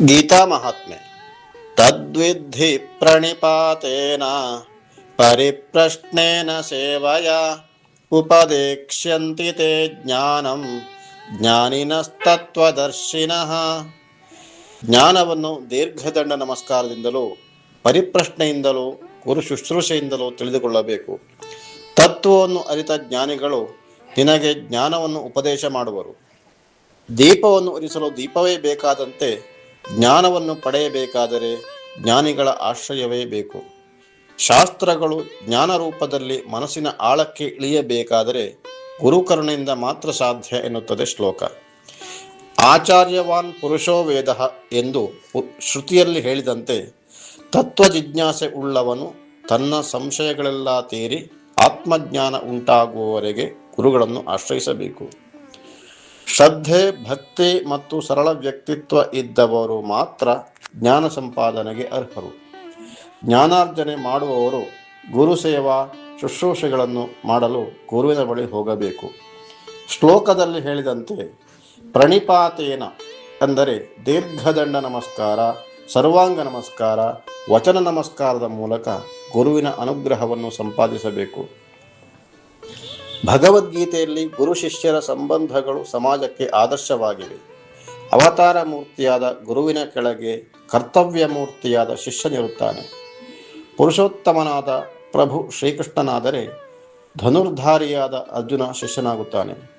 ಗೀತಾ ಮಹಾತ್ಮೆ ತದ್ವಿಧಿ ಪ್ರಣಿಪಾತೇನ ಪರಿಪ್ರಶ್ನೇನ ಸೇವಯ ಉಪದೇಕ್ಷ್ಯಂತಿ ತೇ ಜ್ಞಾನಂ ಜ್ಞಾನಿನಸ್ತತ್ವದರ್ಶಿನಃ. ಜ್ಞಾನವನ್ನು ದೀರ್ಘದಂಡ ನಮಸ್ಕಾರದಿಂದಲೂ ಪರಿಪ್ರಶ್ನೆಯಿಂದಲೂ ಗುರು ಶುಶ್ರೂಷೆಯಿಂದಲೂ ತಿಳಿದುಕೊಳ್ಳಬೇಕು. ತತ್ವವನ್ನು ಅರಿತ ಜ್ಞಾನಿಗಳು ನಿನಗೆ ಜ್ಞಾನವನ್ನು ಉಪದೇಶ ಮಾಡುವರು. ದೀಪವನ್ನು ಉರಿಸಲು ದೀಪವೇ ಬೇಕಾದಂತೆ ಜ್ಞಾನವನ್ನು ಪಡೆಯಬೇಕಾದರೆ ಜ್ಞಾನಿಗಳ ಆಶ್ರಯವೇ ಬೇಕು. ಶಾಸ್ತ್ರಗಳು ಜ್ಞಾನ ರೂಪದಲ್ಲಿ ಮನಸ್ಸಿನ ಆಳಕ್ಕೆ ಇಳಿಯಬೇಕಾದರೆ ಗುರುಕರುಣೆಯಿಂದ ಮಾತ್ರ ಸಾಧ್ಯ ಎನ್ನುತ್ತದೆ ಶ್ಲೋಕ. ಆಚಾರ್ಯವಾನ್ ಪುರುಷೋ ವೇದ ಎಂದು ಶ್ರುತಿಯಲ್ಲಿ ಹೇಳಿದಂತೆ ತತ್ವ ಜಿಜ್ಞಾಸೆ ಉಳ್ಳವನು ತನ್ನ ಸಂಶಯಗಳೆಲ್ಲ ತೀರಿ ಆತ್ಮಜ್ಞಾನ ಉಂಟಾಗುವವರೆಗೆ ಗುರುಗಳನ್ನು ಆಶ್ರಯಿಸಬೇಕು. ಶ್ರದ್ಧೆ, ಭಕ್ತಿ ಮತ್ತು ಸರಳ ವ್ಯಕ್ತಿತ್ವ ಇದ್ದವರು ಮಾತ್ರ ಜ್ಞಾನ ಸಂಪಾದನೆಗೆ ಅರ್ಹರು. ಜ್ಞಾನಾರ್ಜನೆ ಮಾಡುವವರು ಗುರು ಸೇವಾ ಶುಶ್ರೂಷೆಗಳನ್ನು ಮಾಡಲು ಗುರುವಿನ ಬಳಿ ಹೋಗಬೇಕು. ಶ್ಲೋಕದಲ್ಲಿ ಹೇಳಿದಂತೆ ಪ್ರಣಿಪಾತೇನ ಅಂದರೆ ದೀರ್ಘದಂಡ ನಮಸ್ಕಾರ, ಸರ್ವಾಂಗ ನಮಸ್ಕಾರ, ವಚನ ನಮಸ್ಕಾರದ ಮೂಲಕ ಗುರುವಿನ ಅನುಗ್ರಹವನ್ನು ಸಂಪಾದಿಸಬೇಕು. ಭಗವದ್ಗೀತೆಯಲ್ಲಿ ಗುರು ಶಿಷ್ಯರ ಸಂಬಂಧಗಳು ಸಮಾಜಕ್ಕೆ ಆದರ್ಶವಾಗಿವೆ. ಅವತಾರ ಮೂರ್ತಿಯಾದ ಗುರುವಿನ ಕೆಳಗೆ ಕರ್ತವ್ಯ ಮೂರ್ತಿಯಾದ ಶಿಷ್ಯನಿರುತ್ತಾನೆ. ಪುರುಷೋತ್ತಮನಾದ ಪ್ರಭು ಶ್ರೀಕೃಷ್ಣನಾದರೆ ಧನುರ್ಧಾರಿಯಾದ ಅರ್ಜುನ ಶಿಷ್ಯನಾಗುತ್ತಾನೆ.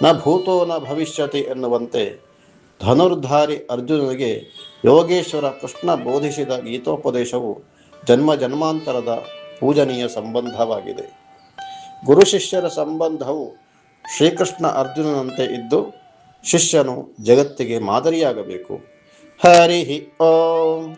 ನ ಭೂತೋ ನ ಭವಿಷ್ಯತಿ ಎನ್ನುವಂತೆ ಧನುರ್ಧಾರಿ ಅರ್ಜುನನಿಗೆ ಯೋಗೇಶ್ವರ ಕೃಷ್ಣ ಬೋಧಿಸಿದ ಗೀತೋಪದೇಶವು ಜನ್ಮ ಜನ್ಮಾಂತರದ ಪೂಜನೀಯ ಸಂಬಂಧವಾಗಿದೆ. ಗುರು ಶಿಷ್ಯರ ಸಂಬಂಧವು ಶ್ರೀಕೃಷ್ಣ ಅರ್ಜುನನಂತೆ ಇದ್ದು ಶಿಷ್ಯನು ಜಗತ್ತಿಗೆ ಮಾದರಿಯಾಗಬೇಕು. ಹರಿ ಓಂ.